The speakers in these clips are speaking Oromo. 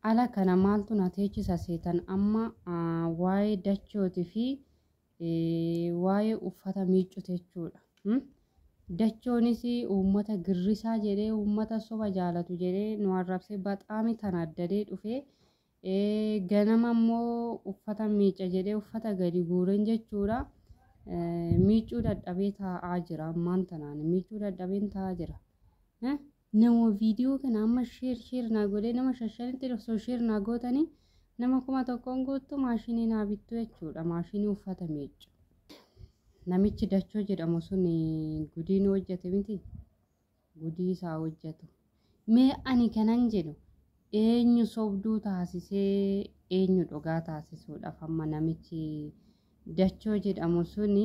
ala kana maaltu na teechisa seetan amma waa'ee dachooti fi waa'ee uffata miiccu jechuudha. Dachoonis uummata girrisaa jedhee uummata soba jaalatu jedhee nu arrabsee baxaami tanaddadee dhufee ganama immoo uffata miicca jedhee uffata gadi guuren jechuudha. Miiccuu dadhabee taa'aa jira ammaan tanaan miiccuu dadhabeen taa'aa jira. Nama viidiyoo kana amma sheer naa godhee nama shashanitti osoo sheer naa gootanii nama 1,000 guuttu maashinii naa bittu jechuudha. Maashinii uffata miiccu. Namichi dachoo jedhamu sun gudii ni hojjete miti. Gudii isaa hojjetu. Mee ani kanan jedhu eenyu sobduu taasisee eenyu dhugaa taasisuudhaaf amma namichi dachoo jedhamu sun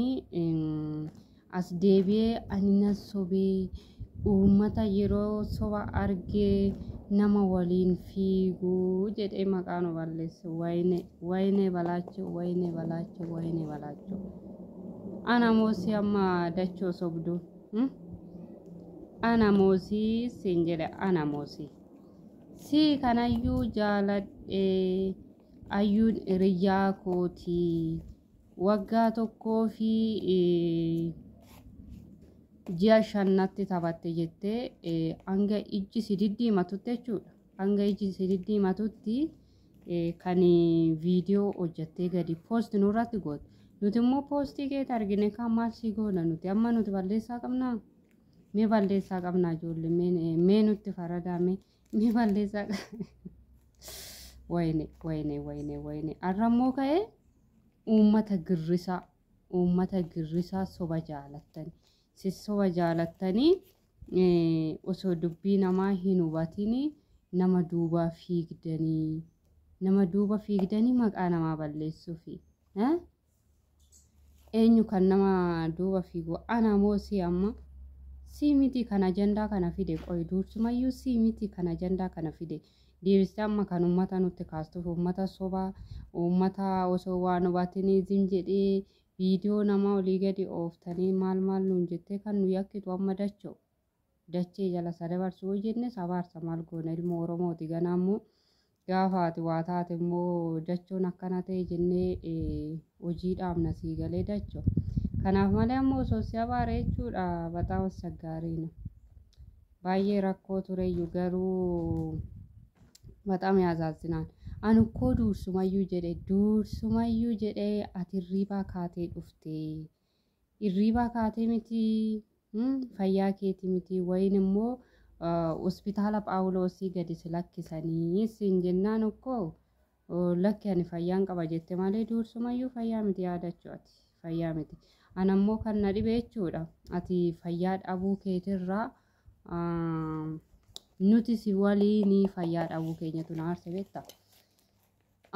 as deebi'ee ani na sobee uummata yeroo soba argee nama waliin fiiguu jedhee maqaan balleesse. Wayne balaachuu. Ana moosi amma dachoo sobduu. Ana moosi siin jedhe ana moosi. Si kanayyuu jaaladhee ayyuun hiriyyaa kootii waggaa tokkoo fi ji'a 5 taphatte jettee hanga ijji si diddiimatutti jechuudha. Hanga ijji si diddiimatutti kan viidiyoo hojjettee gadi poost nurratti goote. Nuti immoo poostii kee argine kan maal si goona nuti amma nuti balleessaa qabnaa? Mee balleessaa qabnaa ijoollee mee nutti faradame mee balleessaa wayne arrammoo ka'ee uummata girrisaa soba jaalattani. Soba jaalattanii osoo dubbii namaa hin hubatini nama duuba fiigdanii maqaa namaa balleessuufi. Eenyu kan nama duuba fiigu ana moosi amma si miti kan ajandaa kana fide qoy dursumayyuu si miti kan ajandaa kana fide deebistee amma kan uummata nutti kaastuuf uummata soba uummata osoo waan hubatiniizim jedhee viidiyoo nama olii gadi ooftanii maal nuun jettee kan nu yakkitu amma dachee jala sadabarsuu jenne sabaarsa maal goona ilmoo Oromooti ganaammoo gaafaati waa taate immoo dachoon akkana ta'e jennee hojii dhaabna sii galee dachoo. Kanaaf malee ammoo osoo si abaare jechuudha baxaa wasaggaariina. Baay'ee rakkoo tureyyuu garuu baxaa yaazaazinaan. Ani ukkoo duursumayyuu jedhee ati irriibaa kaatee dhuftee. Irriibaa kaatee miti fayyaa keeti miti wayin immoo hospitaala Phaawulosii gadi si lakkisanii siin jennaan ukkoo lakki ani fayyaan qaba jette malee duursumayyuu fayyaa miti yaadachuu ati fayyaa miti. Anammoo kan na dhibe jechuudha. Ati fayyaa dhabuu keetirraa nuti si waliin fayyaa dhabuu keenyatu na aarse beektaa.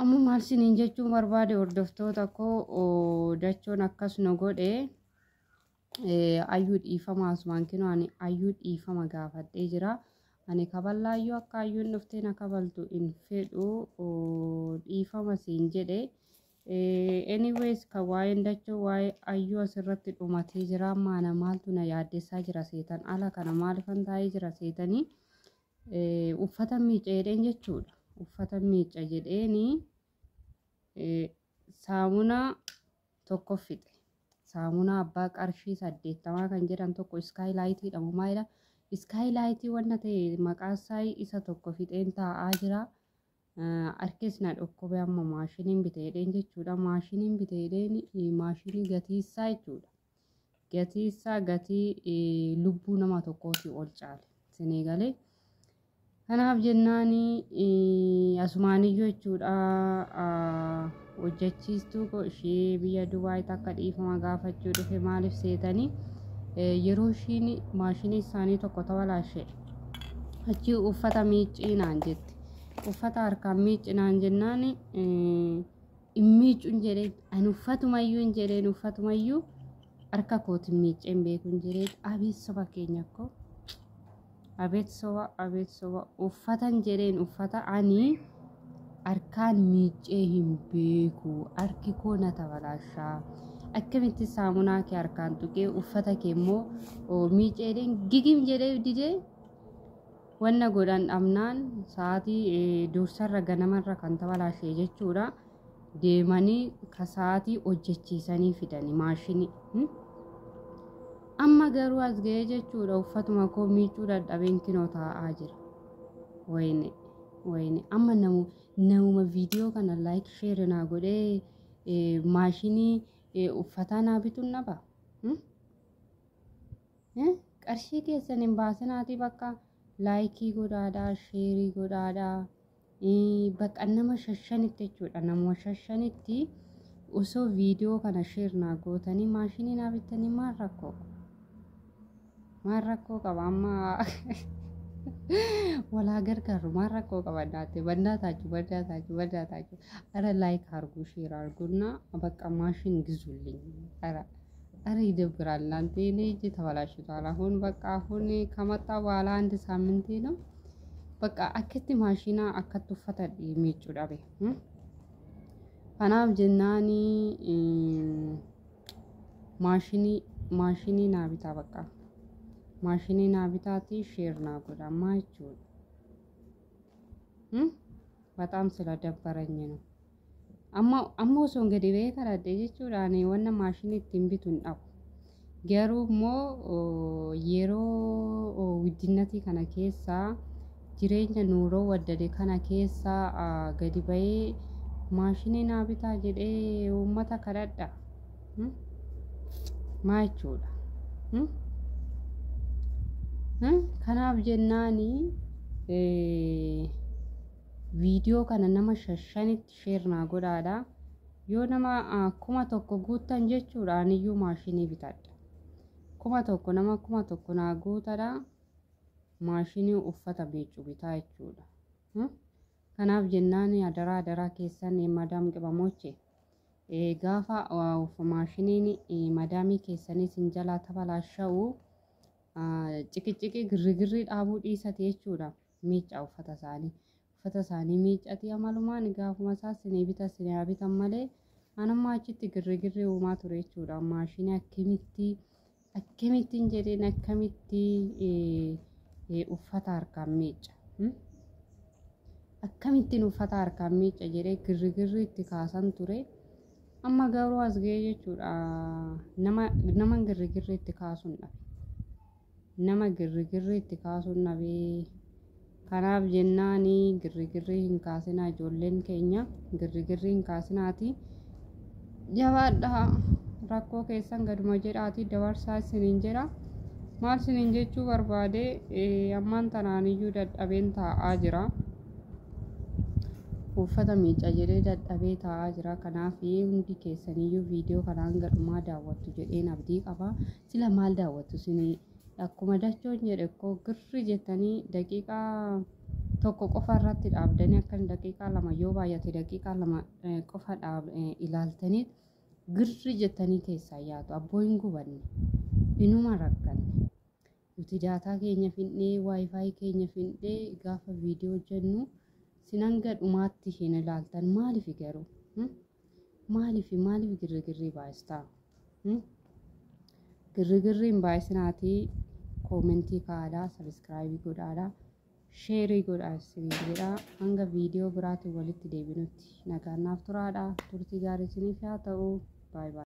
Amma maal siniin jechuun barbaade hordoftoota koo dachoon akkas nu godhe ayyuu dhiifama asumaan kinoo ani ayyuu dhiifama gaafadhee jira. Ani kaballaayyuu akka ayyuun dhuftee na kabaltu hin fedhu dhiifama siin jedhe. Anyways kan waa'een dachoo waa'ee ayyuu asirratti dhumatee jira. Maana maaltu na yaaddessaa jira seetan ala kana maalifan taa'ee jira seetanii uffata miicca jedheen jechuudha. Uffata miicca jedheeni saamunaa tokko fixe. Saamunaa abbaa qarshii 80 kan jedhan tokko iskaayilaaytii dhamu maayila. Iskaayilaaytii wanna ta'e maqaasaa isa tokko fixeen taa'aa jira. Arkis na dhokkobee amma maashiniin biteedheen jechuudha. Maashiniin biteedheen maashinii gatiisaa jechuudha. Gatiisaa gatii lubbuu nama tokkooti ol caale. Sinii galee. Kanaaf jennaani asumaaniyyuu jechuudha hojjechiistuu ishee biyya Dubaayii akka dhiifama gaafachuu dhufe maaliif seetanii yeroo ishiin maashinii isaanii tokko ta'alaashee achi uffata miiccinaan jetti. Uffata harkaan miiccinaan jennaan miiccuun jedhee ani uffatumayyuu hin jedheen uffatumayyuu harka kootiin miicceen beekuun jedhee abeessa fakkeenya akkoo. Abeet soba uffatan jedheen uffata ani harkaan miiccee hin beeku harki koo na tabalaashaa akkamitti saamunaa kee harkaan tuqee uffata kee immoo miicceedhaan gigim jedhee didee wanna godhan dhabnaan sa'aatii dursarra ganamarra kan tabalaashee jechuudha deemanii ka sa'aatii hojjechiisanii fidanii maashinii amma garuu as ga'ee jechuudha uffatuma koo miicuu dadhabeen kinoo taa'aa jira wayne amma namuma viidiyoo kana like share naa godhee maashinii uffataa naa bituun naba qarshii keessan hin baasinaati bakka laayikii godhaadhaa sheerii godhaadhaa bakka nama shashanitti jechuudha nama shashanitti osoo viidiyoo kana sheer naa gootanii maashinii naa bitanii maal rakkoo qaba amma walaa gargaaru maal rakkoo qaba bandaataችሁ አረ ላይክ አርጉ ሼር አርጉና በቃ ማሽን ግዙልኝ አረ ይደብራል እናንተ እኔ እጅ ተበላሽቷል አሁን በቃ አሁን ከመጣ በኋላ አንድ ሳምንቴ ነው በቃ አከቲ ማሽና አከቱ ፈታ የሚጩ ዳቤ ከናፍ ጀናኒ ማሽኒ ናቢታ በቃ ማሽኒ ናቢታቲ ሼር ናጎዳማ ይቹ በጣም ስለደበረኝ ነው አሞ ሰው እንግዲህ በከራደ jechuudha እኔ ወነ ማሽን ትንቢቱን ዳው ገሩሞ የሮ ውድነቲ ከነ ኬሳ jireenya nuuroo waddade kana keessa gadi bayee maashinii naa bitaa jedhee uummata kadhadha maachuudha kanaaf jennaani viidiyoo kana nama shashanitti sheer naa godhaadha yoo nama kuma tokko guutan jechuudha aniyyuu maashinii bitadha nama kuma tokko naa guutadha maashinii uffata miicuu bitaa jechuudha kanaaf jennaani adaraa keessan madam qibamoche gaafa maashiniin madaamii keessanis hin jalaa tabalaasha'u ciqiciqi girrigirri dhaabuu dhiisate jechuudha miicaa uffata isaanii miicati amalumaan gaafuma isaa sinee bitan malee anamma achitti girrigirri uumaa ture jechuudha maashinii akkamittiin jedheen akkamitti uffata harkaan miica akkamittiin uffata harkaan miica jedhee girrigirri itti kaasan ture amma garuu as ga'ee jechuudha nama girrigirri itti kaasuun dhabe nama girrigirri itti kaasuun dhabe kanaaf jennaani girrigirri hin kaasinaa ijoolleen keenya girrigirri hin kaasinaati jabaadha rakkoo keessan gaduma jedhaati dabarsaa isiniin jedha maal isiniin jechuu barbaade ammaan tanaaniyyuu dadhabeen taa'aa jira uffata miica jedhee dadhabee taa'aa jira kanaaf hundi keessaniyyuu viidiyoo kanaan gadhumaa daawwattu jedheen abdii qaba sila maal daawwattu isinii akkuma dachoon jedhe ko girri jettanii daqiiqaa tokko qofa irratti dhaabdanii akkan daqiiqaa lama yoo baay'ate daqiiqaa lama qofa ilaaltanii girri jettanii keessaa yaatu abboo hin gubanne inuma rakkanne nuti daataa keenya findhee waayifaayi keenya findhee gaafa viidiyoo jennu sinan gadhumaatti hin ilaaltan maaliif garuu maaliif girrigirri baay'istaa girrigirri hin baay'isinaati koomentii kaadhaa sabiskiraayibii godhaadhaa sheerii godhaa isiniin jedhaa hanga viidiyoo biraatiin walitti deebinutti nagaannaaf turaadhaa turtii gaarii isiniif haa ta'u baay baay